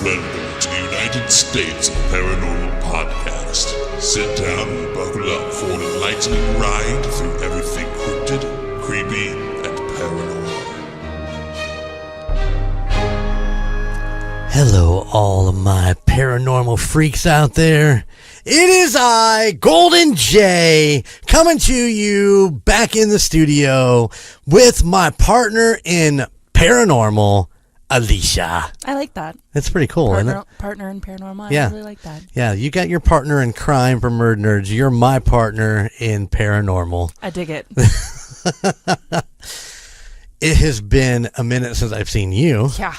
Welcome to the United States of Paranormal Podcast. Sit down and buckle up for an enlightening ride through everything cryptid, creepy, and paranormal. Hello, all of my paranormal freaks out there. It is I, Golden J, coming to you back in the studio with my partner in paranormal, Alicia. I like that. It's pretty cool, isn't it? Partner in paranormal. Yeah. I really like that. Yeah, you got your partner in crime for Murd Nerds. You're my partner in paranormal. I dig it. It has been a minute since I've seen you. Yeah.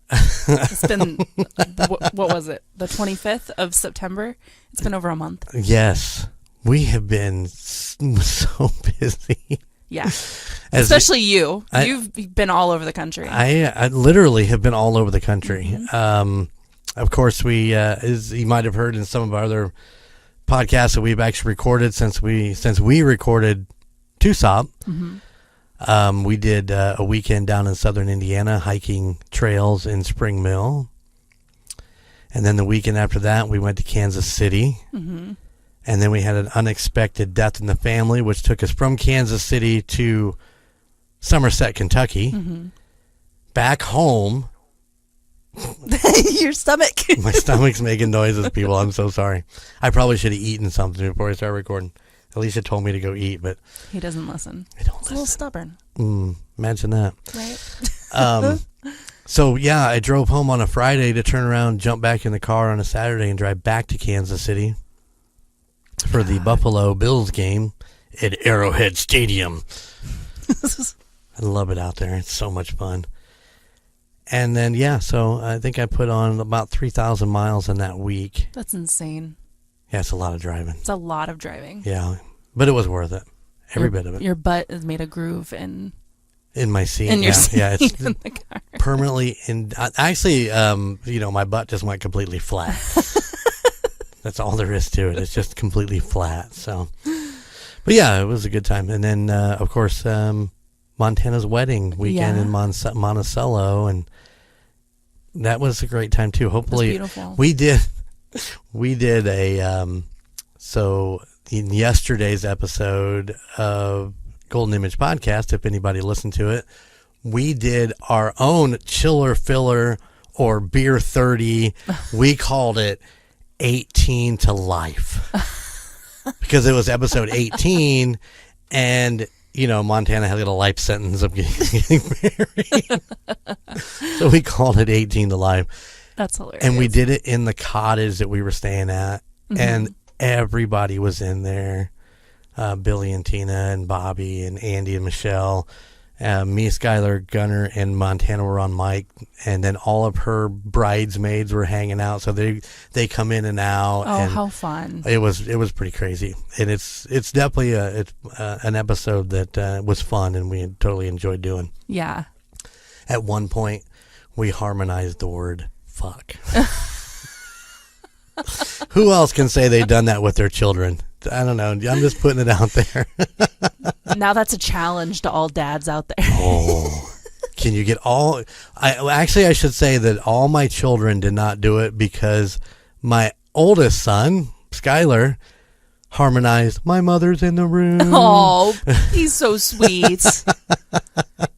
It's been, what was it? The 25th of September? It's been over a month. Yes. We have been so busy. Yeah. Especially you. You've been all over the country. I literally have been all over the country. Mm-hmm. Of course, we, as you might have heard in some of our other podcasts that we've actually recorded since we recorded TUSOP. Mm-hmm. We did a weekend down in southern Indiana hiking trails in Spring Mill. And then the weekend after that, we went to Kansas City. Mm-hmm. And then we had an unexpected death in the family, which took us from Kansas City to Somerset, Kentucky. Mm-hmm. Back home. Your stomach. My stomach's making noises, people. I'm so sorry. I probably should have eaten something before I started recording. Alicia told me to go eat, but he doesn't listen. I don't He's listen. a little stubborn. Imagine that. Right? So, yeah, I drove home on a Friday to turn around, jump back in the car on a Saturday, and drive back to Kansas City for the Buffalo Bills game at Arrowhead Stadium. I love it out there. It's so much fun. And then, yeah, so I think I put on about 3,000 miles in that week. That's insane. Yeah, it's a lot of driving. It's a lot of driving. Yeah, but it was worth it. Every bit of it. Your butt has made a groove in my seat. In your seat yeah, it's in the car. Permanently in. Actually, my butt just went completely flat. That's all there is to it. It's just completely flat. So, but yeah, it was a good time. And then, of course, Montana's wedding weekend in Monticello, and that was a great time too. Hopefully, beautiful. we did a so in yesterday's episode of Golden Image Podcast, if anybody listened to it, we did our own chiller filler or beer 30. We called it 18 to life because it was episode 18, and Montana had a life sentence of getting married. So we called it 18 to life. That's hilarious. And we did it in the cottage that we were staying at, and everybody was in there. Billy and Tina and Bobby and Andy and Michelle. Me, Skylar, Gunner, and Montana were on mic, and then all of her bridesmaids were hanging out. So they come in and out. Oh, and how fun! It was pretty crazy, and it's definitely an episode that was fun, and we totally enjoyed doing. Yeah. At one point, we harmonized the word "fuck." Who else can say they've done that with their children? I don't know. I'm just putting it out there. Now that's a challenge to all dads out there. Oh, can you get all? I should say that all my children did not do it because my oldest son, Skylar, harmonized "My mother's in the room." Oh, he's so sweet.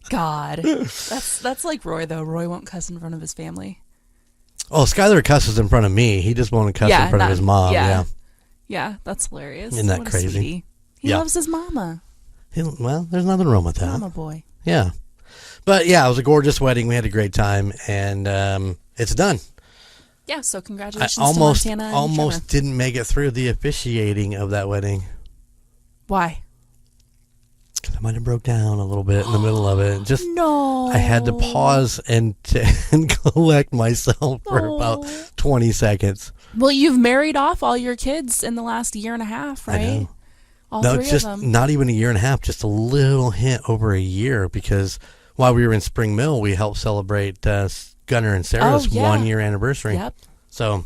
God, that's like Roy though. Roy won't cuss in front of his family. Oh, Skylar cusses in front of me. He just won't cuss in front of his mom. Yeah, that's hilarious. Isn't that what crazy? A sweetie. He loves his mama. Well, there's nothing wrong with that. Mama boy. Yeah. But yeah, it was a gorgeous wedding. We had a great time, and it's done. Yeah, so congratulations to Montana and almost didn't make it through the officiating of that wedding. Why? Because I might have broke down a little bit in the middle of it. Just no. I had to pause and collect myself for about 20 seconds. Well, you've married off all your kids in the last year and a half, right? I know. All no, three just of them. not even a year and a half, just a little hint over a year, because while we were in Spring Mill, we helped celebrate Gunner and Sarah's 1 year anniversary. Yep. So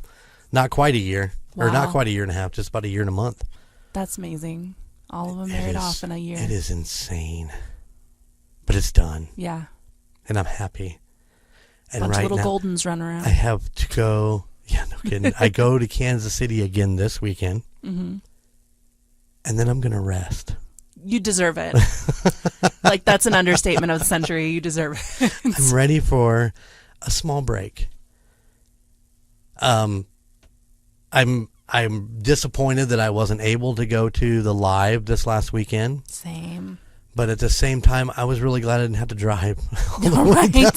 not quite a year, or not Wow. quite a year and a half, just about a year and a month. That's amazing. All of them married off in a year. It is insane. But it's done. Yeah. And I'm happy. And bunch right of little now, Goldens run around. I have to go. Yeah, no kidding. I go to Kansas City again this weekend. Mm-hmm. And then I'm going to rest. You deserve it. Like, that's an understatement of the century. You deserve it. I'm ready for a small break. I'm disappointed that I wasn't able to go to the live this last weekend. Same. But at the same time, I was really glad I didn't have to drive all the All way right. down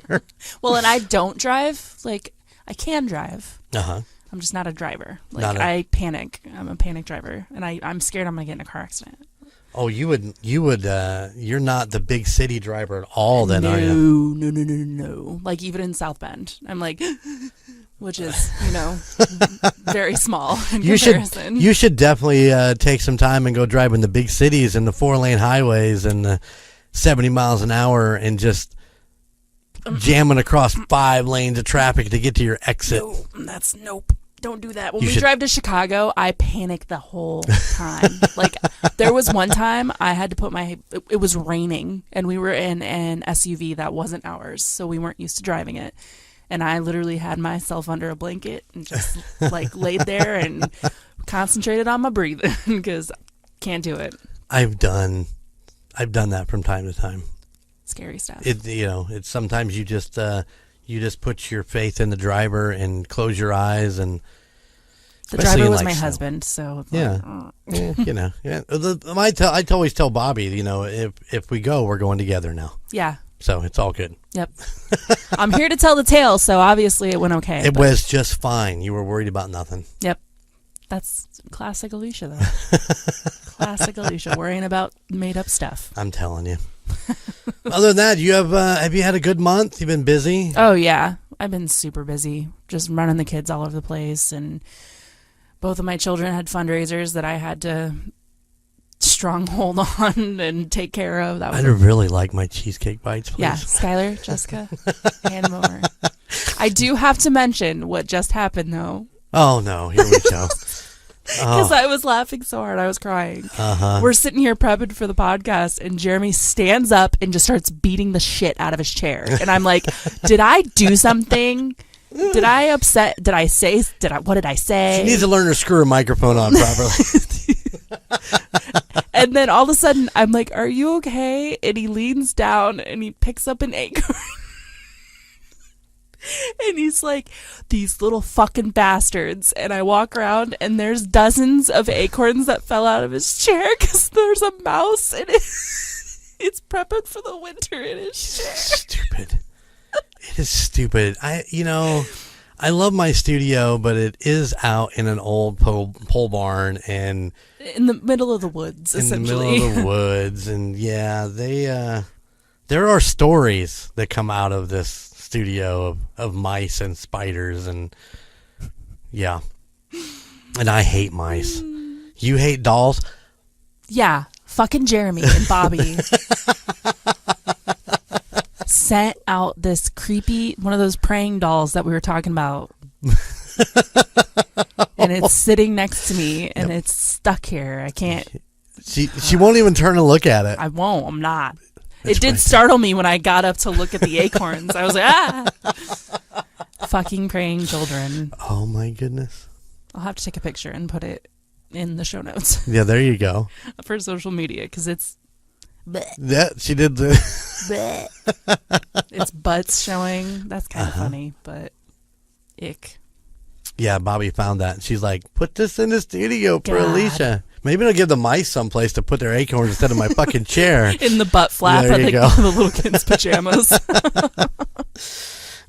there. Well, and I don't drive. Like, I can drive. Uh-huh. I'm just not a driver. Like, Not a- I panic. I'm a panic driver. And I'm scared I'm going to get in a car accident. Oh, you would, you're not the big city driver at all then, are you? No. Like, even in South Bend, I'm like, which is, very small in comparison. You should definitely take some time and go drive in the big cities and the 4-lane highways and the 70 miles an hour and just jamming across 5 lanes of traffic to get to your exit. No, nope. Don't do that. When we drive to Chicago, I panic the whole time. Like, there was one time I had to put it was raining, and we were in an SUV that wasn't ours, so we weren't used to driving it. And I literally had myself under a blanket and just, like, laid there and concentrated on my breathing because can't do it. I've done that from time to time. Scary stuff. It's sometimes you just put your faith in the driver and close your eyes and the driver was my husband, so yeah, I always tell Bobby, if we go, we're going together now. Yeah. So it's all good. Yep. I'm here to tell the tale, so obviously it went okay. It was just fine. You were worried about nothing. Yep. That's classic Alicia, though. Classic Alicia, worrying about made-up stuff. I'm telling you. Other than that, have you had a good month? You've been busy? Oh, yeah. I've been super busy, just running the kids all over the place, and both of my children had fundraisers that I had to stronghold on and take care of. That was I'd really like my cheesecake bites, please. Yeah, Skylar, Jessica, hand them over. I do have to mention what just happened, though. Oh, no. Here we go. Because I was laughing so hard, I was crying. Uh-huh. We're sitting here prepping for the podcast, and Jeremy stands up and just starts beating the shit out of his chair. And I'm like, did I do something? Did I upset? What did I say? She needs to learn to screw her microphone on properly. And then all of a sudden, I'm like, are you okay? And he leans down and he picks up an acorn. And he's like, these little fucking bastards. And I walk around and there's dozens of acorns that fell out of his chair because there's a mouse and it's prepping for the winter in his chair. Stupid. It is stupid. I love my studio, but it is out in an old pole barn and in the middle of the woods, essentially. In the middle of the woods. And yeah, there are stories that come out of this studio of mice and spiders and yeah. And I hate mice. You hate dolls? Yeah. Fucking Jeremy and Bobby sent out this creepy, one of those praying dolls that we were talking about. And it's sitting next to me and it's stuck here. I can't. She won't even turn and look at it. I won't. I'm not. It did startle me when I got up to look at the acorns. I was like, fucking praying children. Oh my goodness. I'll have to take a picture and put it in the show notes. Yeah, there you go. For social media, because it's... Yeah, she did the... Its butts showing. That's kind of funny, but ick. Yeah, Bobby found that. And she's like, put this in the studio for Alicia. Maybe I'll give the mice someplace to put their acorns instead of my fucking chair. In the butt flap of the little kids' pajamas.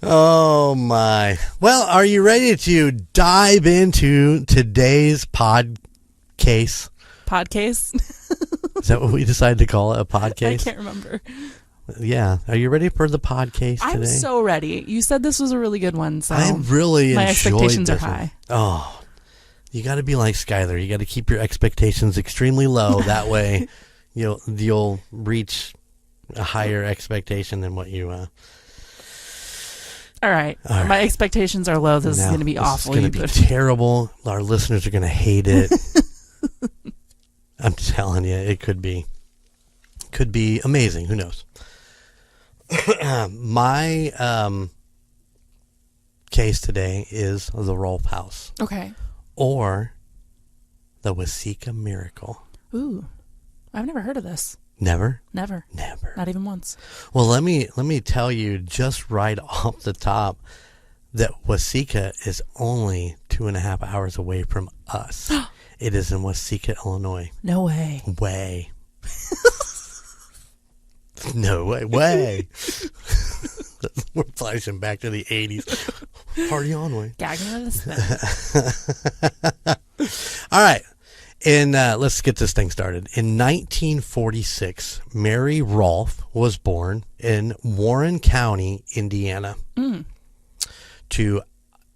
Oh, my. Well, are you ready to dive into today's podcast? Podcast? Is that what we decided to call it, a podcast? I can't remember. Yeah. Are you ready for the podcast today? I'm so ready. You said this was a really good one, so I really my enjoyed expectations are this one. high. Oh, you got to be like Skylar. You got to keep your expectations extremely low. That way, you'll reach a higher expectation than what you. All right. My expectations are low. This is going to be awful. It's going to be terrible. Our listeners are going to hate it. I'm telling you, it could be amazing. Who knows? My case today is the Roff House. Okay. Or the Watseka Miracle. Ooh, I've never heard of this. Never? Never. Not even once. Well, let me tell you just right off the top that Watseka is only 2.5 hours away from us. It is in Watseka, Illinois. No way. No way. We're flashing back to the 80s. Party on, way. Gagging out of the spit. All right. And let's get this thing started. In 1946, Mary Rolfe was born in Warren County, Indiana, to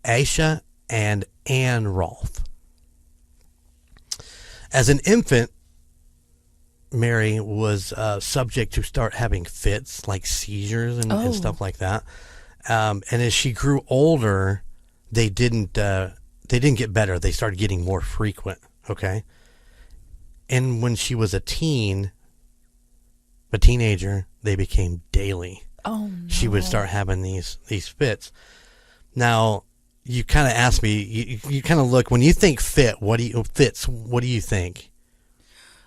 Alicia and Ann Rolfe. As an infant, Mary was subject to start having fits, like seizures and stuff like that. And as she grew older, they didn't get better. They started getting more frequent. Okay. And when she was a teenager, they became daily. Oh, no. She would start having these fits. Now, you kind of asked me, you kind of look, when you think what do you think?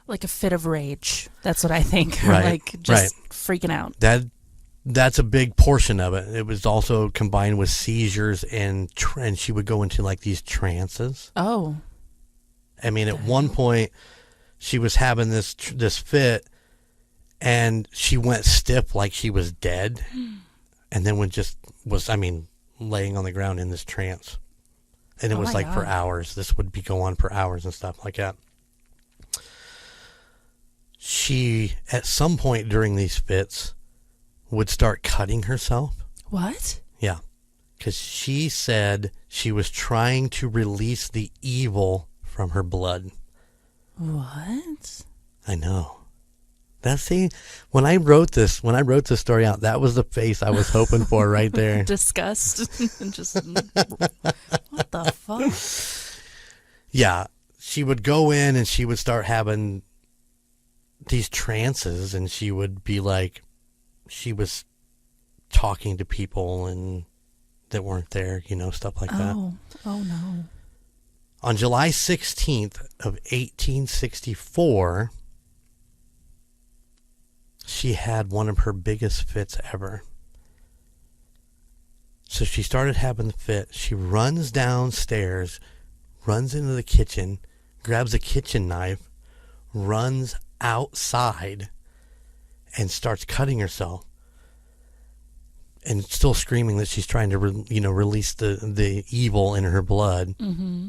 Like a fit of rage. That's what I think. Right. Like just freaking out. That's a big portion of it. It was also combined with seizures and she would go into like these trances. Oh. I mean, at one point she was having this fit and she went stiff like she was dead. And then laying on the ground in this trance. And it was like for hours. This would be go on for hours and stuff like that. She, at some point during these fits, would start cutting herself. What? Yeah. Because she said she was trying to release the evil from her blood. What? I know. When I wrote this story out, that was the face I was hoping for right there. Disgust. And just, what the fuck? Yeah. She would go in and she would start having these trances, and she would be like, she was talking to people and that weren't there, stuff like that. Oh no. On July 16th of 1864, she had one of her biggest fits ever. So she started having the fit. She runs downstairs, runs into the kitchen, grabs a kitchen knife, runs outside, and starts cutting herself. And still screaming that she's trying to, release the evil in her blood. Mm-hmm.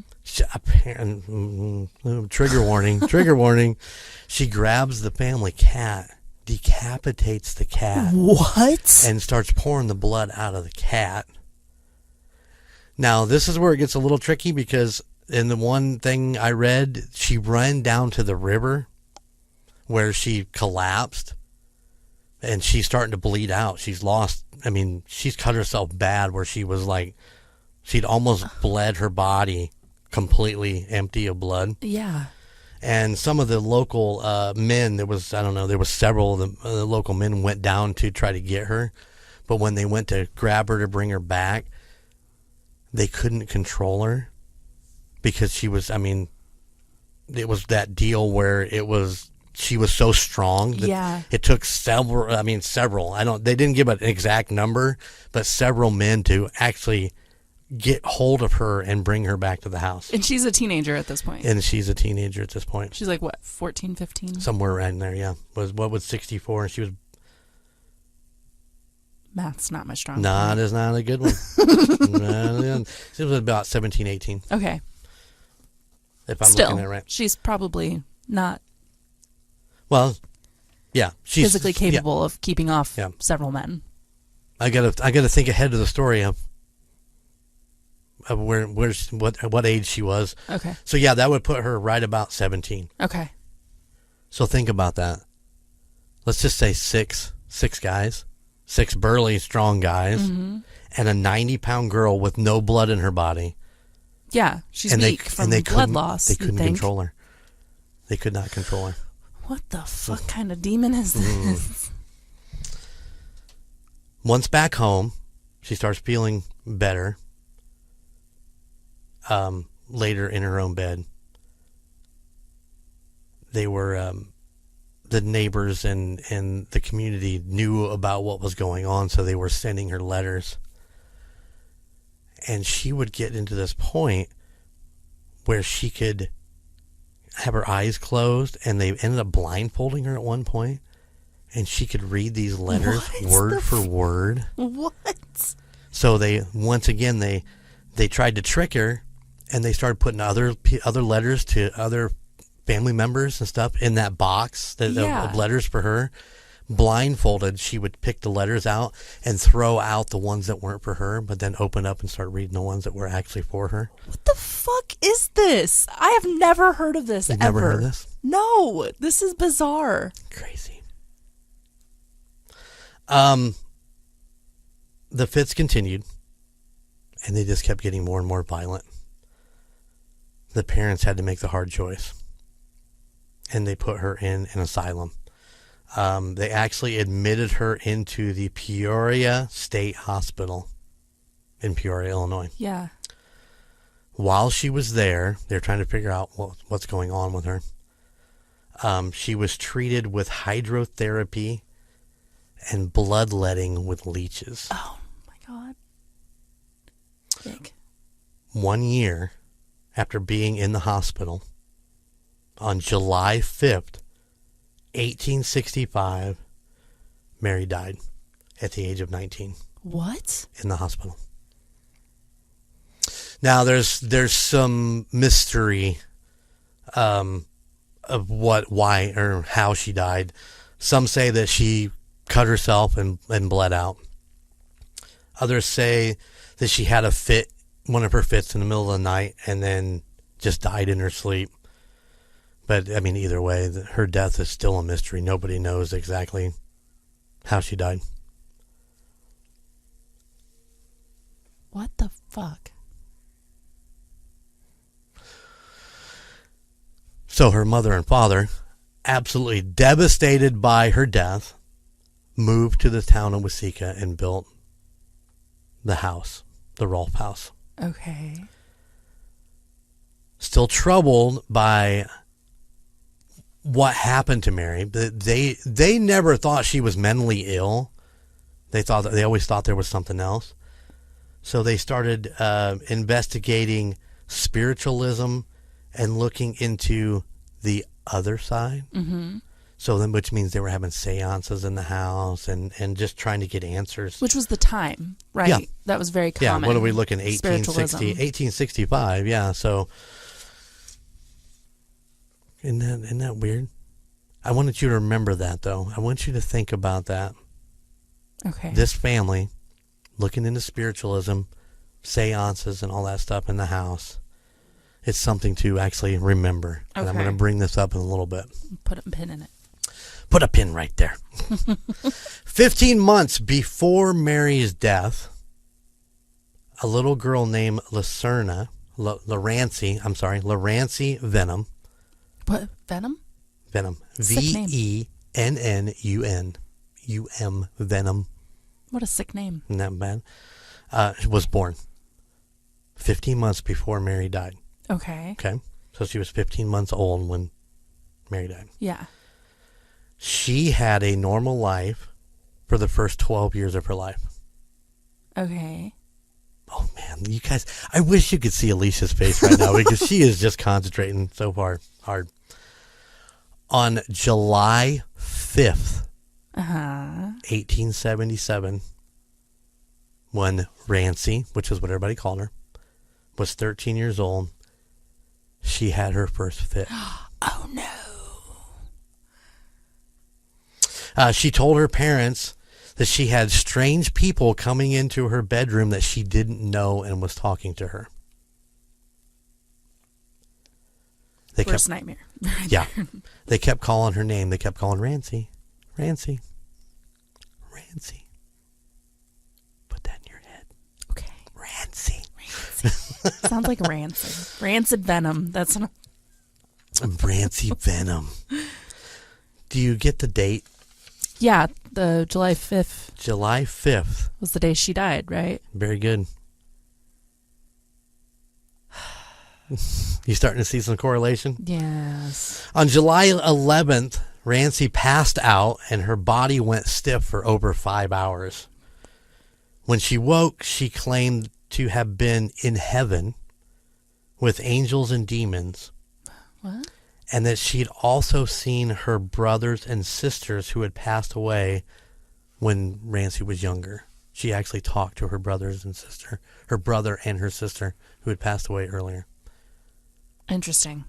Trigger warning. She grabs the family cat, decapitates the cat. What? And starts pouring the blood out of the cat. Now, this is where it gets a little tricky because in the one thing I read, she ran down to the river where she collapsed. And she's starting to bleed out. She's cut herself bad where she was like, she'd almost bled her body completely empty of blood. Yeah. And some of the local men, there was several of the local men went down to try to get her. But when they went to grab her to bring her back, they couldn't control her because she was, it was that deal where she was so strong that it took several, they didn't give an exact number, but several men to actually get hold of her and bring her back to the house. And she's a teenager at this point. She's like, what, 14, 15? Somewhere right in there, yeah. What was 64? And she was... Math's not my strong point. It's not a good one. She was about 17, 18. Okay. If I'm looking at it right. She's probably not... Well, yeah, she's physically capable of keeping off several men. I gotta think ahead of the story of what age she was. Okay. So yeah, that would put her right about 17. Okay. So think about that. Let's just say six guys, 6 burly, strong guys, and a 90-pound girl with no blood in her body. Yeah, she's weak from blood loss. They couldn't control her. They could not control her. What the fuck kind of demon is this? Once back home, she starts feeling better. later in her own bed. They were, the neighbors and the community knew about what was going on, so they were sending her letters. And she would get into this point where she could have her eyes closed, and they ended up blindfolding her at one point, and she could read these letters word for word. What? So they tried to trick her, and they started putting other letters to other family members and stuff in that box of letters for her. Blindfolded, she would pick the letters out and throw out the ones that weren't for her, but then open up and start reading the ones that were actually for her. What the fuck is this? I have never heard of this. You've ever. Never heard of this? No, this is bizarre. Crazy. The fits continued, and they just kept getting more and more violent. The parents had to make the hard choice, and they put her in an asylum. They actually admitted her into the Peoria State Hospital in Peoria, Illinois. Yeah. While she was there, they're trying to figure out what's going on with her. She was treated with hydrotherapy and bloodletting with leeches. Oh, my God. Dick. 1 year after being in the hospital, on July 5th, 1865, Mary died at the age of 19. What? In the hospital. Now, there's some mystery of why, or how she died. Some say that she cut herself and bled out. Others say that she had one of her fits in the middle of the night, and then just died in her sleep. But, I mean, either way, her death is still a mystery. Nobody knows exactly how she died. What the fuck? So her mother and father, absolutely devastated by her death, moved to the town of Watseka and built the house, the Roff House. Okay. Still troubled by what happened to Mary. They never thought she was mentally ill. They always thought there was something else. So they started investigating spiritualism and looking into the other side. Mm-hmm. So then, which means they were having seances in the house and just trying to get answers. Which was the time, right? Yeah. That was very common. Yeah, what are we looking, 1865, yeah. So, isn't that weird? I wanted you to remember that, though. I want you to think about that. Okay. This family, looking into spiritualism, seances and all that stuff in the house. It's something to actually remember. Okay. And I'm going to bring this up in a little bit. Put a pin in it. Put a pin right there. 15 months before Mary's death, a little girl named Larancy Venom. What? Venom? Venom. Sick name. Vennum. Venom. What a sick name. Isn't that bad? Was born 15 months before Mary died. Okay. Okay. So she was 15 months old when Mary died. Yeah. She had a normal life for the first 12 years of her life. Okay. Oh, man. You guys, I wish you could see Alicia's face right now because she is just concentrating so hard. On July 5th, 1877, when Rancy, which is what everybody called her, was 13 years old, she had her first fit. Oh, no. She told her parents that she had strange people coming into her bedroom that she didn't know and was talking to her. Worst nightmare. Yeah. They kept calling her name. They kept calling Rancy. Rancy. Rancy. Put that in your head. Okay. Rancy. Sounds like rancid. Rancid venom. That's not... Rancy venom. Do you get the date? Yeah, the July 5th. July 5th. Was the day she died, right? Very good. You starting to see some correlation? Yes. On July 11th, Rancy passed out and her body went stiff for over 5 hours. When she woke, she claimed to have been in heaven with angels and demons. What? And that she'd also seen her brothers and sisters who had passed away when Rancy was younger. She actually talked to her brothers and sister, her brother and her sister who had passed away earlier. Interesting.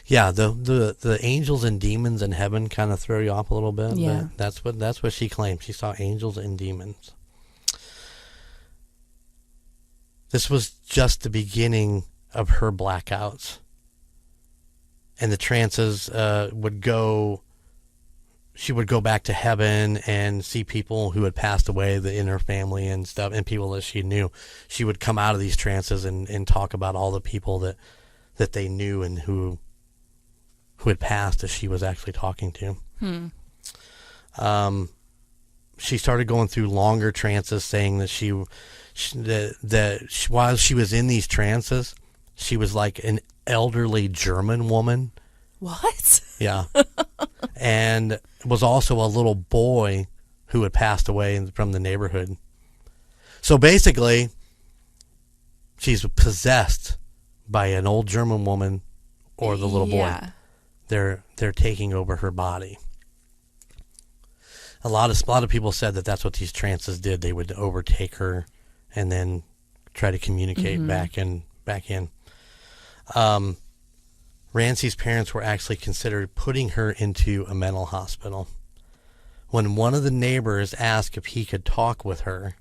Yeah, the angels and demons in heaven kind of throw you off a little bit. Yeah. But that's what she claimed. She saw angels and demons. This was just the beginning of her blackouts. And the trances she would go back to heaven and see people who had passed away in her family and stuff, and people that she knew. She would come out of these trances and talk about all the people that they knew and who had passed that she was actually talking to. She started going through longer trances, saying that while she was in these trances, she was like an elderly German woman. What? Yeah. And was also a little boy who had passed away from the neighborhood. So basically, she's possessed by an old German woman or the little boy. They're taking over her body. A lot of people said that that's what these trances did. They would overtake her and then try to communicate back in. Rancy's parents were actually considered putting her into a mental hospital. When one of the neighbors asked if he could talk with her,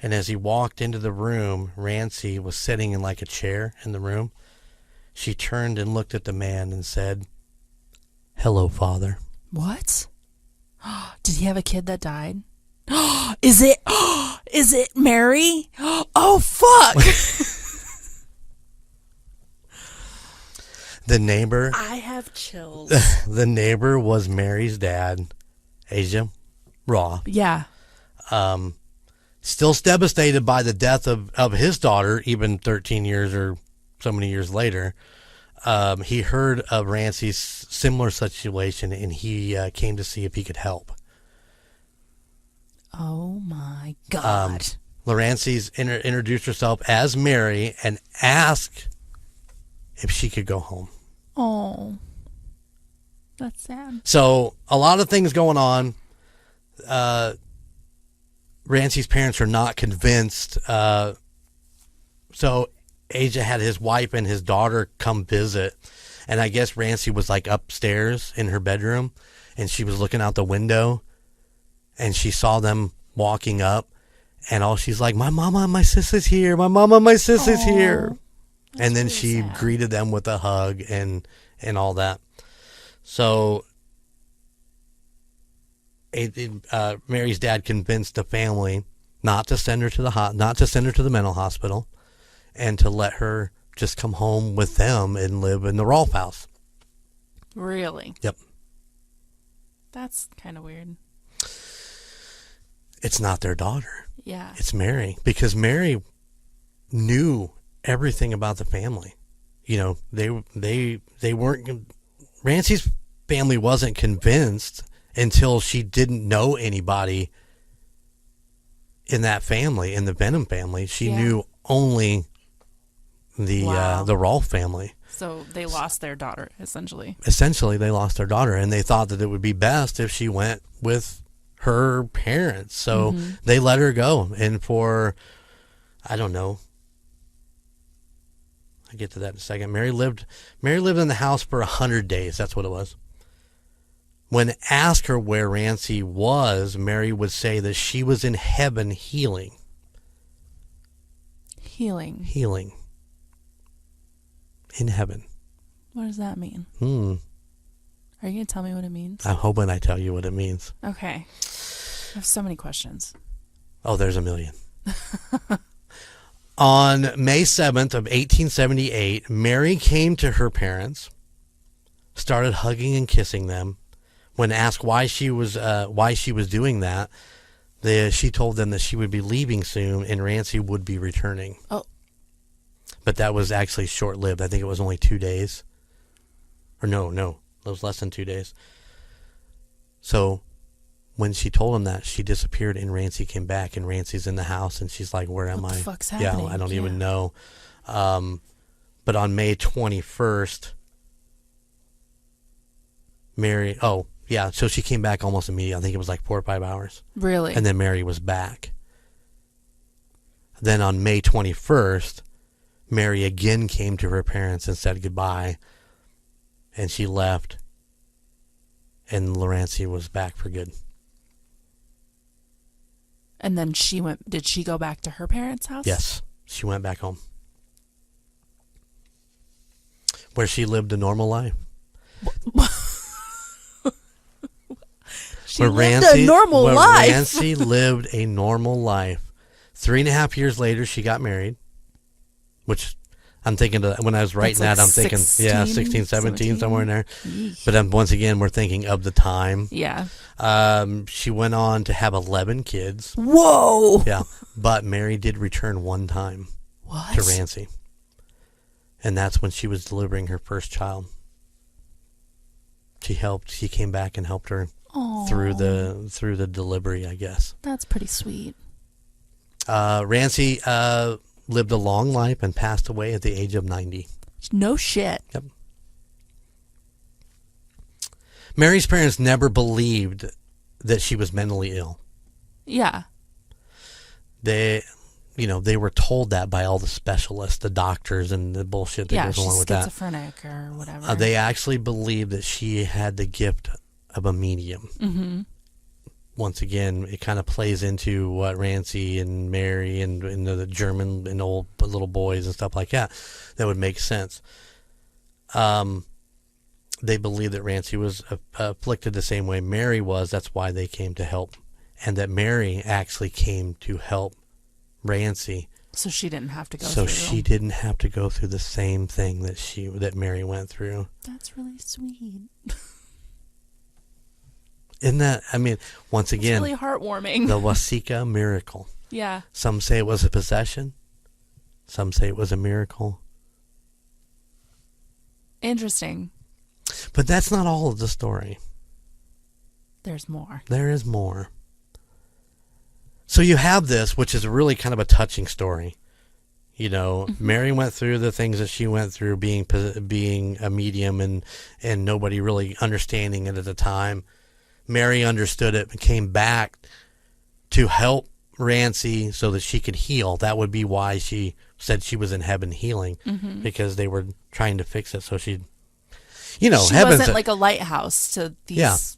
and as he walked into the room, Rancy was sitting in like a chair in the room. She turned and looked at the man and said, "Hello, Father." What? Did he have a kid that died? Is it Mary? Oh, fuck. The neighbor. I have chills. The neighbor was Mary's dad, Asia Roff. Yeah. Still devastated by the death of his daughter, even 13 years or so many years later. He heard of Rancy's similar situation, and he came to see if he could help. Oh, my God. Rancy's introduced herself as Mary and asked if she could go home. Oh, that's sad. So a lot of things going on. Rancy's parents are not convinced. So Asia had his wife and his daughter come visit. And I guess Rancy was like upstairs in her bedroom, and she was looking out the window, and she saw them walking up, and she's like, "My mama and my sister's here. My mama and my sister's here." And then really she sad. greeted them with a hug and all that. So Mary's dad convinced the family not to send her to the mental hospital, and to let her just come home with them and live in the Roff House. Really? Yep. That's kind of weird. It's not their daughter. Yeah. It's Mary, because Mary knew everything about the family. You know, they weren't. Rancy's family wasn't convinced until she didn't know anybody in that family, in the Benham family. She knew only the Rolfe family. So they lost their daughter, essentially. Essentially, they lost their daughter, and they thought that it would be best if she went with her parents. So they let her go, and for, I don't know, I'll get to that in a second. Mary lived in the house for 100 days. That's what it was. When asked her where Rancy was, Mary would say that she was in heaven healing. Healing. In heaven. What does that mean? Are you going to tell me what it means? I'm hoping I tell you what it means. Okay. I have so many questions. Oh, there's a million. On May 7th of 1878, Mary came to her parents, started hugging and kissing them. When asked why she was doing that, she told them that she would be leaving soon and Rancy would be returning. Oh. But that was actually short-lived. I think it was only 2 days. Or no, it was less than 2 days. So when she told him that, she disappeared and Rancy came back and Rancy's in the house and she's like, where am I? What the fuck's happening? Yeah, I don't even know. But on May 21st, Mary, so she came back almost immediately. I think it was like 4 or 5 hours. Really? And then Mary was back. Then on May 21st, Mary again came to her parents and said goodbye. And she left. And Lorancy was back for good. And then did she go back to her parents' house? Yes. She went back home. Where she lived a normal life. She lived a normal life. Rancy lived a normal life. 3.5 years later, she got married. Which I'm thinking, when I was writing That's that, like I'm thinking, 16, 17, somewhere in there. Yeesh. But once again, we're thinking of the time. Yeah. She went on to have 11 kids. Whoa. Yeah. But Mary did return one time to Rancy. And that's when she was delivering her first child. She came back and helped her through the delivery, I guess. That's pretty sweet. Rancy lived a long life and passed away at the age of 90. No shit. Yep. Mary's parents never believed that she was mentally ill. Yeah. They were told that by all the specialists, the doctors, and the bullshit that goes along with that. she's schizophrenic or whatever. They actually believed that she had the gift of a medium. Mm-hmm. Once again, it kind of plays into what Rancy and Mary and the German and old little boys and stuff like that. That would make sense. They believed that Rancy was afflicted the same way Mary was. That's why they came to help. And that Mary actually came to help Rancy. So she didn't have to go So through. she didn't have to go through the same thing that Mary went through. That's really sweet. Isn't that, once again, it's really heartwarming. The Watseka miracle. Yeah. Some say it was a possession. Some say it was a miracle. Interesting. But that's not all of the story. There's more. There is more. So you have this, which is really kind of a touching story. Mary went through the things that she went through, being a medium and nobody really understanding it at the time. Mary understood it and came back to help Rancy so that she could heal. That would be why she said she was in heaven healing, because they were trying to fix it. So she wasn't like a lighthouse to these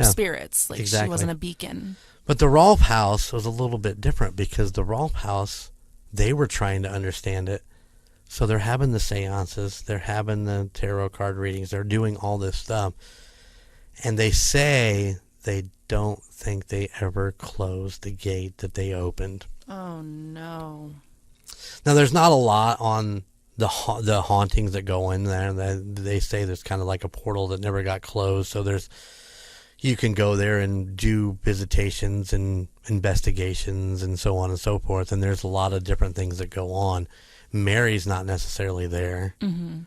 spirits. Like exactly. She wasn't a beacon. But the Roff House was a little bit different, because the Roff House, they were trying to understand it. So they're having the seances, they're having the tarot card readings, they're doing all this stuff. And they say they don't think they ever closed the gate that they opened. Oh, no. Now, there's not a lot on the hauntings that go in there. They say there's kind of like a portal that never got closed. So you can go there and do visitations and investigations and so on and so forth. And there's a lot of different things that go on. Mary's not necessarily there. Mm-hmm.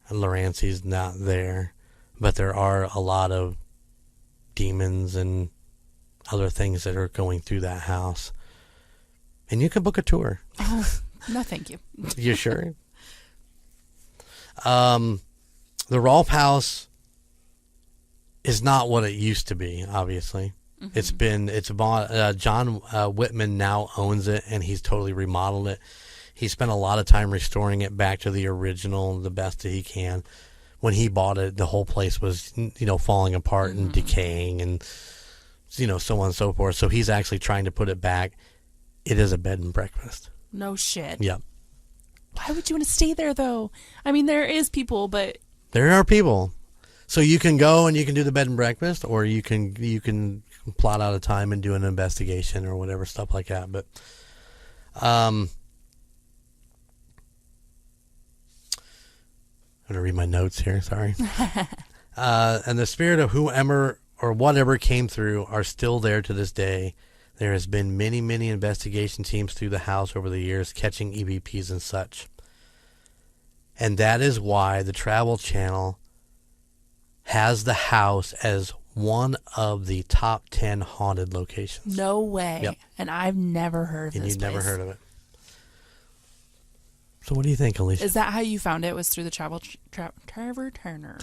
And Lorancy's not there. But there are a lot of demons and other things that are going through that house. And you can book a tour. Oh, no, thank you. You sure? The Roff House is not what it used to be, obviously. Mm-hmm. It's bought, John Whitman now owns it, and he's totally remodeled it. He spent a lot of time restoring it back to the original, the best that he can. When he bought it, the whole place was, falling apart and decaying and, so on and so forth. So he's actually trying to put it back. It is a bed and breakfast. No shit. Yep. Why would you want to stay there, though? There is people, but... There are people. So you can go and you can do the bed and breakfast, or you can plot out a time and do an investigation or whatever, stuff like that. But, I'm going to read my notes here, sorry. And the spirit of whoever or whatever came through are still there to this day. There has been many, many investigation teams through the house over the years catching EVPs and such. And that is why the Travel Channel has the house as one of the top 10 haunted locations. No way. Yep. And I've never heard of this place. And you've never heard of it. So what do you think, Alicia? Is that how you found it? Was through the Trevor Turner?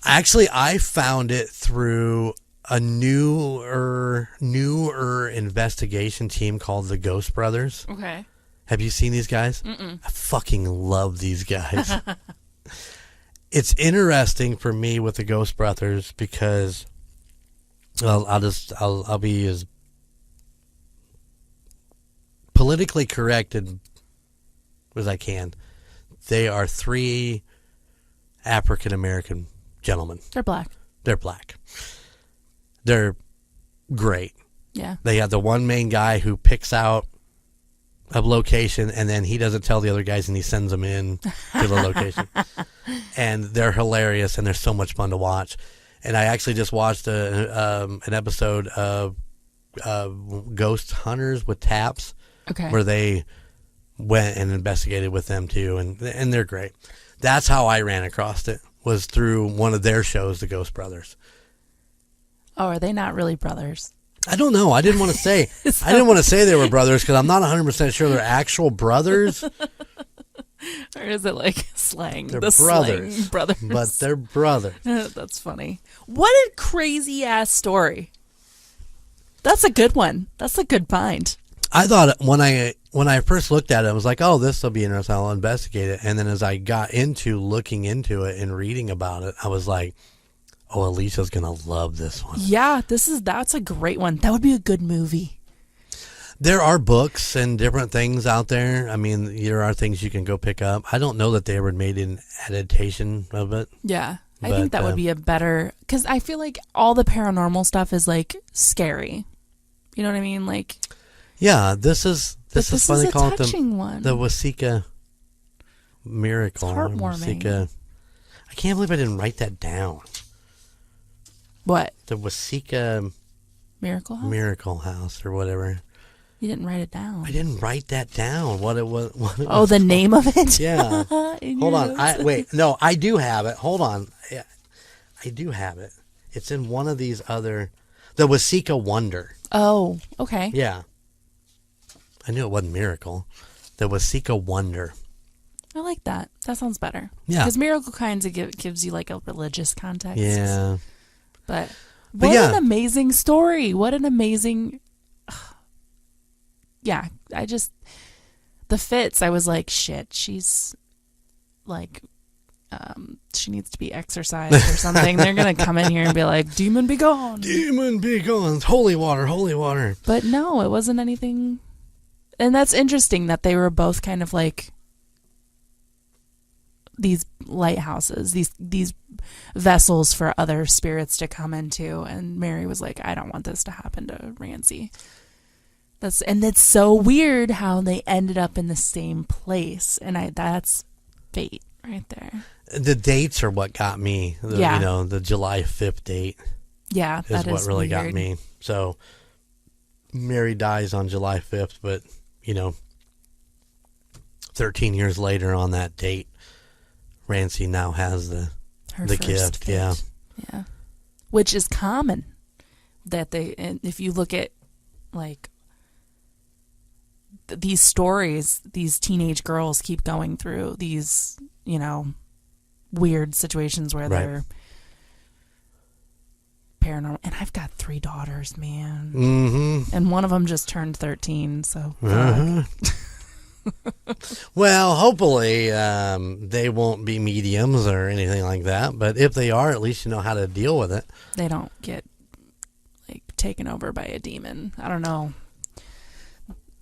Actually, I found it through a newer investigation team called the Ghost Brothers. Okay. Have you seen these guys? Mm-mm. I fucking love these guys. It's interesting for me with the Ghost Brothers because I'll be as politically correct as I can. They are 3 African American gentlemen. They're black. They're black. They're great. Yeah. They have the one main guy who picks out a location and then he doesn't tell the other guys and he sends them in to the location. And they're hilarious and they're so much fun to watch. And I actually just watched an episode of Ghost Hunters with Taps. Okay. Where they went and investigated with them too, and they're great. That's how I ran across it, was through one of their shows, the Ghost Brothers. Oh, are they not really brothers? I don't know. I didn't want to say. I didn't want to say they were brothers because I'm not 100% sure they're actual brothers. Or is it like slang? They're the brothers, slang brothers. but they're brothers. That's funny. What a crazy ass story. That's a good one. That's a good find. I thought when I first looked at it, I was like, "Oh, this will be interesting. I'll investigate it." And then as I got into looking into it and reading about it, I was like, "Oh, Alicia's gonna love this one." Yeah, that's a great one. That would be a good movie. There are books and different things out there. I mean, there are things you can go pick up. I don't know that they ever made an adaptation of it. Yeah, I think that would be a better, because I feel like all the paranormal stuff is like scary. You know what I mean? Like. Yeah, this is funny. Is a call touching it one. the Watseka miracle. It's heartwarming. Watseka. I can't believe I didn't write that down. What? The Watseka Miracle House or whatever. You didn't write it down. I didn't write that down. What it was. Oh, the name of it? Yeah. Hold on. Wait. No, I do have it. Hold on. Yeah, I do have it. It's in one of these other. The Watseka Wonder. Oh, okay. Yeah. I knew it wasn't Miracle. The Watseka Wonder. I like that. That sounds better. Yeah. Because Miracle kind of gives you like a religious context. Yeah. But what an amazing story. What an amazing. Yeah. The Fitz, I was like, shit, she's like, she needs to be exorcised or something. They're going to come in here and be like, demon be gone. Demon be gone. Holy water, holy water. But no, it wasn't anything. And that's interesting that they were both kind of like these lighthouses, these vessels for other spirits to come into. And Mary was like, I don't want this to happen to Rancy. And it's so weird how they ended up in the same place. And that's fate right there. The dates are what got me. Yeah. You know, the July 5th date. Yeah, that is what really weird. got me. So Mary dies on July 5th, but, 13 years later on that date, Rancy now has the gift. Fit. Yeah. Yeah. Which is common. And if you look at, like, these stories, these teenage girls keep going through these, weird situations where they're paranormal. And I've got 3 daughters, man. Mm-hmm. And one of them just turned 13, so. Well, hopefully they won't be mediums or anything like that. But if they are, at least you know how to deal with it. They don't get, like, taken over by a demon. I don't know.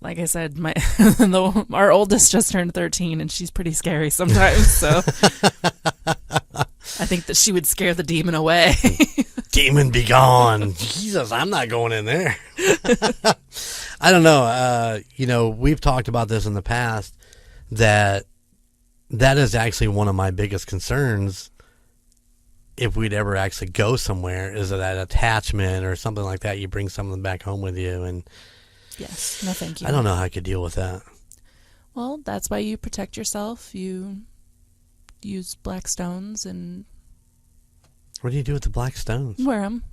Like I said, our oldest just turned 13, and she's pretty scary sometimes. So I think that she would scare the demon away. Demon be gone. Jesus, I'm not going in there. I don't know. We've talked about this in the past, that is actually one of my biggest concerns if we'd ever actually go somewhere, is that attachment or something like that. You bring something back home with you, and Yes. No, thank you. I don't know how I could deal with that. Well, that's why you protect yourself. You use black stones and... What do you do with the black stones? Wear them.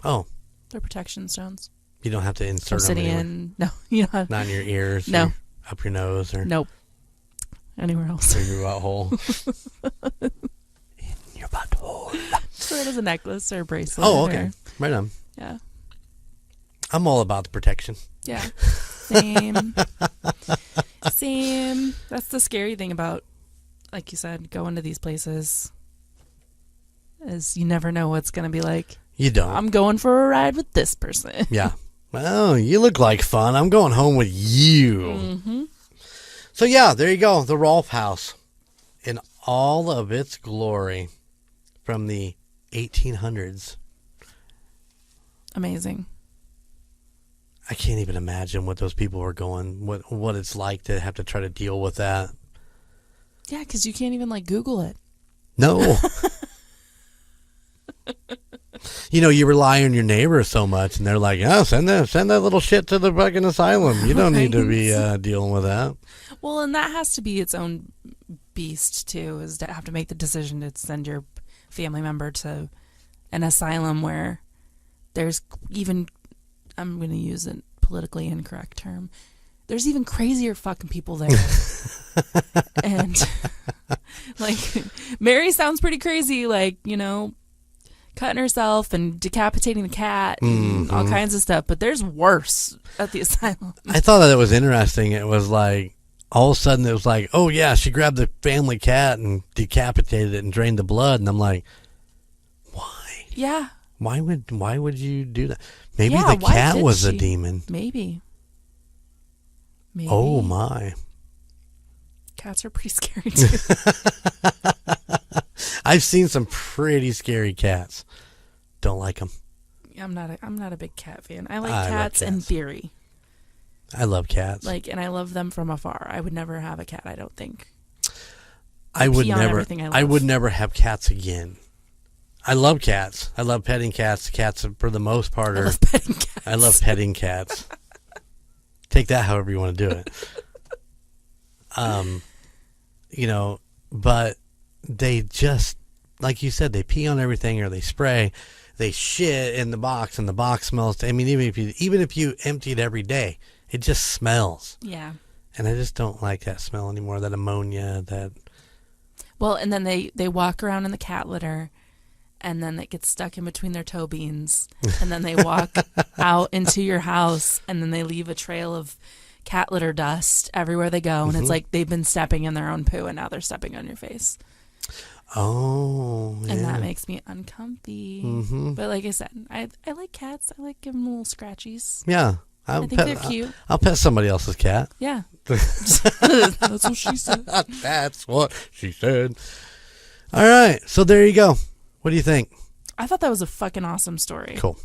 Oh. They're protection stones. You don't have to insert Obsidian. them No. You don't have... Not in your ears. No. Or up your nose. Or Nope. Anywhere else. Or your butthole. In your butthole. So it is a necklace or a bracelet. Oh, okay. Right on. Yeah. I'm all about the protection. Yeah. Same. Same. That's the scary thing about, like you said, going to these places, is you never know what's going to be like. You don't. I'm going for a ride with this person. Yeah. Well, you look like fun. I'm going home with you. Mm-hmm. So, yeah, there you go. The Roff House in all of its glory from the 1800s. Amazing. I can't even imagine what those people were going, what it's like to have to try to deal with that. Yeah, because you can't even, like, Google it. No. You know, you rely on your neighbors so much, and they're like, oh, send that little shit to the fucking asylum. You don't need to be dealing with that. Well, and that has to be its own beast, too, is to have to make the decision to send your family member to an asylum where there's even, I'm going to use a politically incorrect term, there's even crazier fucking people there. And, like, Mary sounds pretty crazy, like, you know, cutting herself and decapitating the cat and all kinds of stuff, but there's worse at the asylum. I thought that was interesting. It was like, all of a sudden it was like, oh yeah, she grabbed the family cat and decapitated it and drained the blood, and I'm like, why? Yeah. Why would you do that? Maybe Yeah, the why cat did was a she? demon. Maybe. Oh my. Cats are pretty scary too. I've seen some pretty scary cats. Don't like them. I'm not a big cat fan. I like I love cats in cats. theory. I love cats. Like, and I love them from afar. I would never have a cat, I don't think. I would pee on never everything I love. I would never have cats again. I love cats. I love petting cats. Cats for the most part I are love petting cats. I love petting cats. Take that however you want to do it. You know, but they just, like you said, they pee on everything, or they spray, they shit in the box, and the box smells. I mean, even if you empty it every day, it just smells. Yeah. And I just don't like that smell anymore. That ammonia. That. Well, and then they walk around in the cat litter, and then it gets stuck in between their toe beans, and then they walk out into your house, and then they leave a trail of cat litter dust everywhere they go, and it's like they've been stepping in their own poo, and now they're stepping on your face. Oh, yeah. And that makes me uncomfy. Mm-hmm. But like I said, I like cats. I like giving them little scratchies. Yeah. I think they're cute. I'll pet somebody else's cat. Yeah. That's what she said. That's what she said. All right. So there you go. What do you think? I thought that was a fucking awesome story. Cool.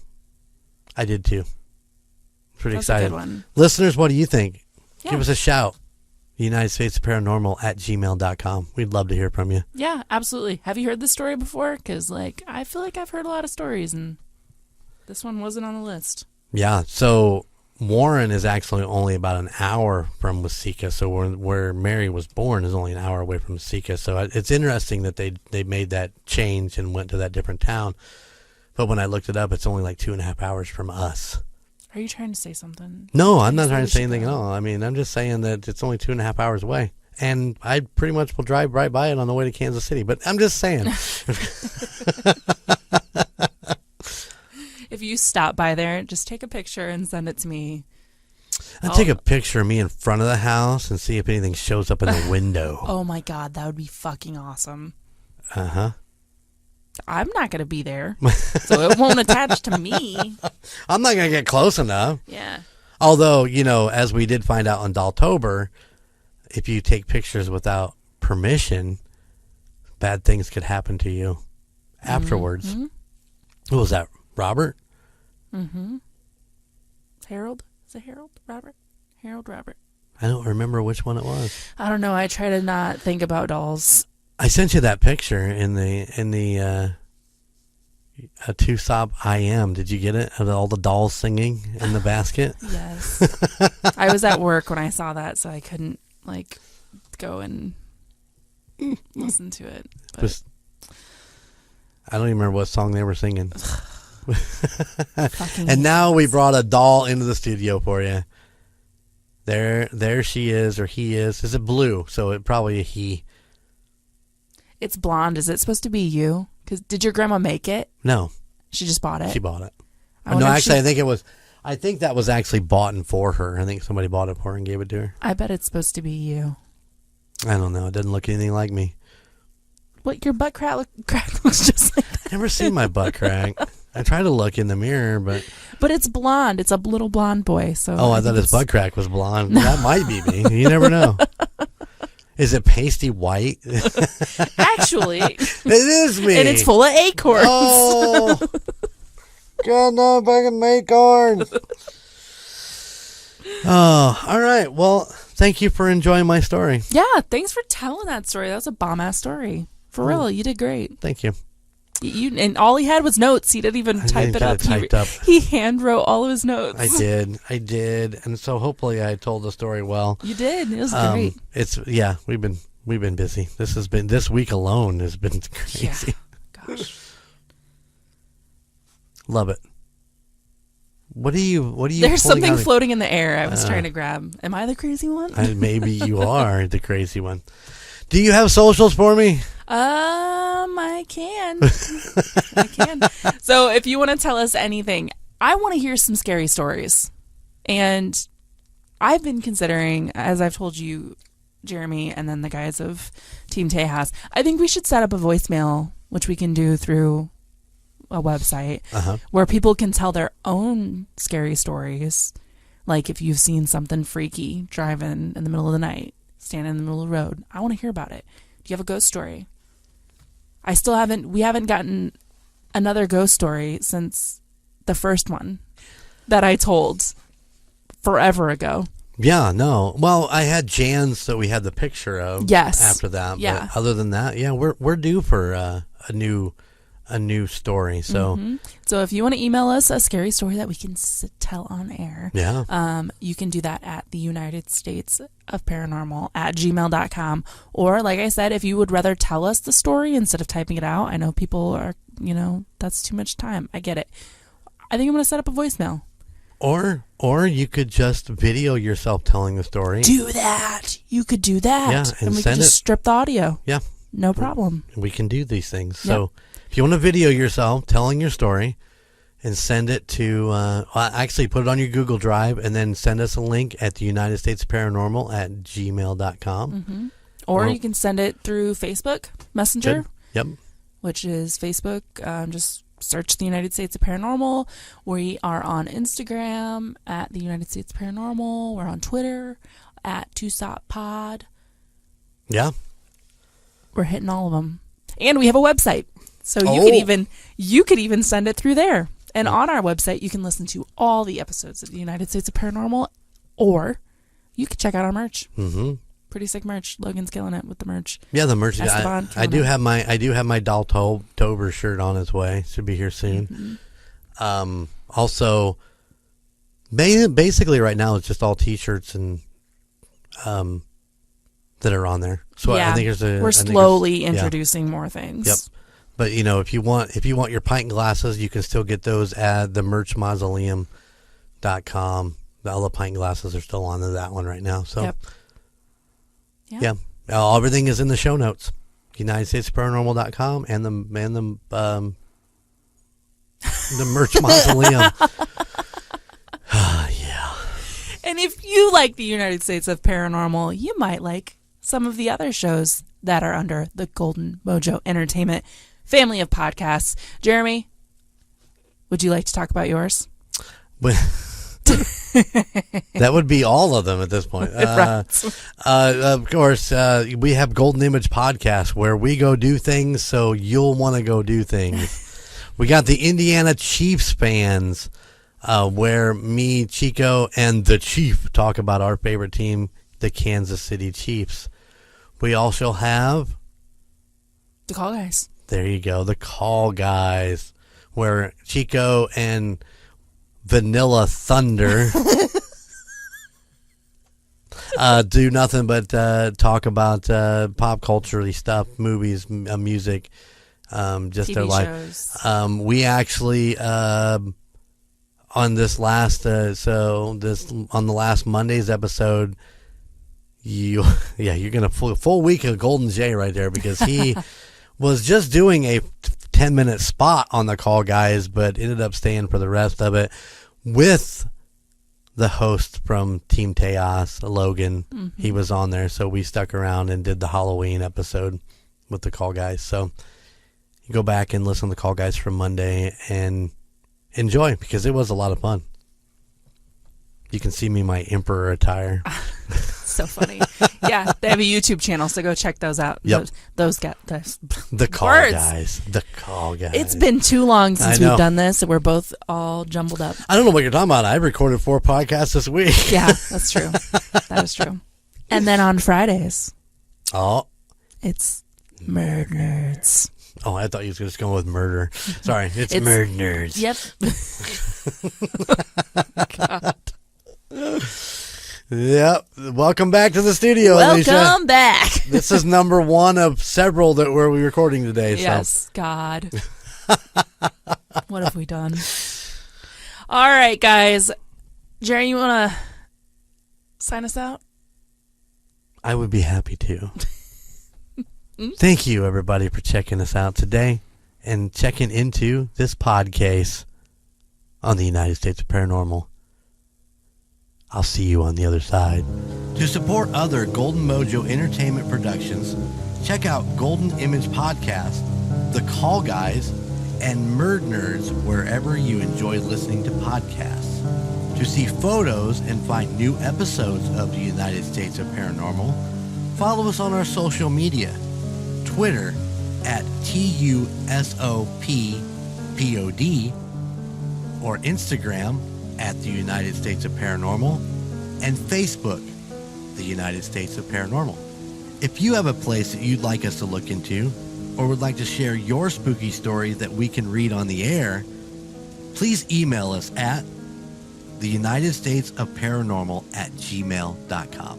I did too. Pretty That's excited. a good one. Listeners, what do you think? Yeah. Give us a shout. United States Paranormal at gmail.com. We'd love to hear from you. Yeah, absolutely. Have you heard this story before? Because, like, I feel like I've heard a lot of stories, and this one wasn't on the list. Yeah. So Warren is actually only about an hour from Watseka. So where Mary was born is only an hour away from Watseka. So it's interesting that they made that change and went to that different town. But when I looked it up, it's only like 2.5 hours from us. Are you trying to say something? No, I'm not trying to say anything at all. I mean, I'm just saying that it's only 2.5 hours away. And I pretty much will drive right by it on the way to Kansas City. But I'm just saying. If you stop by there, just take a picture and send it to me. I'll take a picture of me in front of the house and see if anything shows up in the window. Oh, my God. That would be fucking awesome. Uh-huh. I'm not going to be there, so it won't attach to me. I'm not going to get close enough. Yeah. Although, you know, as we did find out on Daltober, if you take pictures without permission, bad things could happen to you afterwards. Mm-hmm. Who was that? Robert? Mm-hmm. Harold? Is it Harold? Robert? Harold Robert. I don't remember which one it was. I don't know. I try to not think about dolls. I sent you that picture in the Tusop IM. Did you get it? Of all the dolls singing in the basket? Yes. was. I was at work when I saw that, so I couldn't go and listen to it. But I don't even remember what song they were singing. And now we brought a doll into the studio for you. There she is, or he is. Is it blue? So it probably a he. It's blonde. Is it supposed to be you? Because did your grandma make it? No. She just bought it? She bought it. No, actually, I think that was actually bought for her. I think somebody bought it for her and gave it to her. I bet it's supposed to be you. I don't know. It doesn't look anything like me. What, your butt crack looks just like that? I've never seen my butt crack. I try to look in the mirror, but it's blonde. It's a little blonde boy. So I thought his butt crack was blonde. That might be me. You never know. Is it pasty white? Actually, it is me, and it's full of acorns. Oh, God, no, fucking acorns. Oh, all right. Well, thank you for enjoying my story. Yeah, thanks for telling that story. That was a bomb ass story. For real, you did great. Thank you. And all he had was notes. He didn't even type it up. He hand wrote all of his notes. I did, and so hopefully I told the story well. You did. It was great. We've been busy. This week alone has been crazy. Yeah. Gosh, love it. What do you? There's something floating in the air. I was trying to grab. Am I the crazy one? Maybe you are the crazy one. Do you have socials for me? I can. I can. So if you want to tell us anything, I want to hear some scary stories. And I've been considering, as I've told you, Jeremy, and then the guys of Team Tejas, I think we should set up a voicemail, which we can do through a website, where people can tell their own scary stories. Like if you've seen something freaky driving in the middle of the night, standing in the middle of the road. I want to hear about it. Do you have a ghost story? We haven't gotten another ghost story since the first one that I told forever ago. Yeah, no. Well, I had Jan's that we had the picture of. Yes. After that. Yeah. But other than that, yeah, we're due for a new story. So, So if you want to email us a scary story that we can tell on air, you can do that at the United States of Paranormal at gmail.com. Or like I said, if you would rather tell us the story instead of typing it out, I know people are, that's too much time. I get it. I think I'm going to set up a voicemail. Or you could just video yourself telling the story. Do that. You could do that. Yeah, and we can just strip the audio. Yeah. No problem. We can do these things. Yep. So if you want to video yourself telling your story and send it to, actually put it on your Google Drive and then send us a link at the United States Paranormal at gmail.com. Or you can send it through Facebook Messenger. Good. Yep. Which is Facebook. Just search the United States of Paranormal. We are on Instagram at the United States Paranormal. We're on Twitter at 2SOPPod. Yeah. We're hitting all of them. And we have a website. So you could even send it through there. And on our website, you can listen to all the episodes of the United States of Paranormal, or you can check out our merch. Mm-hmm. Pretty sick merch. Logan's killing it with the merch. Yeah, the merch. Esteban, I do have my Daltober shirt on its way. Should be here soon. Also, basically right now it's just all T-shirts and that are on there. So yeah, I think we're slowly introducing more things. Yep. But if you want your pint glasses, you can still get those at the merchmausoleum.com. All the pint glasses are still on that one right now. So yeah. Everything is in the show notes. UnitedStatesParanormal.com and the merch mausoleum. Yeah. And if you like the United States of Paranormal, you might like some of the other shows that are under the Golden Mojo Entertainment family of podcasts. Jeremy, would you like to talk about yours? That would be all of them at this point. Of course, we have Golden Image Podcast where we go do things so you'll want to go do things. We got the Indiana Chiefs fans where me, Chico, and the Chief talk about our favorite team, the Kansas City Chiefs. We also have the Call Guys. There you go, the Call Guys, where Chico and Vanilla Thunder do nothing but talk about pop culture stuff, movies, music, just TV their life. shows. We actually on this last on the last Monday's episode, you're gonna full week of Golden J right there, because he was just doing a 10-minute spot on the Call Guys, but ended up staying for the rest of it with the host from Team Teos, Logan. Mm-hmm. He was on there, so we stuck around and did the Halloween episode with the Call Guys. So you go back and listen to the Call Guys from Monday and enjoy, because it was a lot of fun. You can see me in my Emperor attire. So funny. Yeah, they have a YouTube channel, so go check those out. Yep. Those got those the Call words. Guys. The Call Guys. It's been too long since we've done this, and we're both all jumbled up. I don't know what you're talking about. I recorded 4 podcasts this week. Yeah, that's true. That is true. And then on Fridays, it's Murd Nerds. Oh, I thought you was just going with murder. Sorry, it's Murd Nerds. Yep. God. Yep. Welcome back to the studio, Alicia. Welcome back. This is number 1 of several that we're recording today. Yes, God. What have we done? All right, guys. Jerry, you want to sign us out? I would be happy to. Thank you, everybody, for checking us out today and checking into this podcast on the United States of Paranormal. I'll see you on the other side. To support other Golden Mojo Entertainment productions, check out Golden Image Podcast, The Call Guys, and Murd Nerds wherever you enjoy listening to podcasts. To see photos and find new episodes of the United States of Paranormal, follow us on our social media. Twitter at TUSOPPOD, or Instagram at the United States of Paranormal, and Facebook, the United States of Paranormal. If you have a place that you'd like us to look into, or would like to share your spooky story that we can read on the air, please email us at theunitedstatesofparanormal@gmail.com.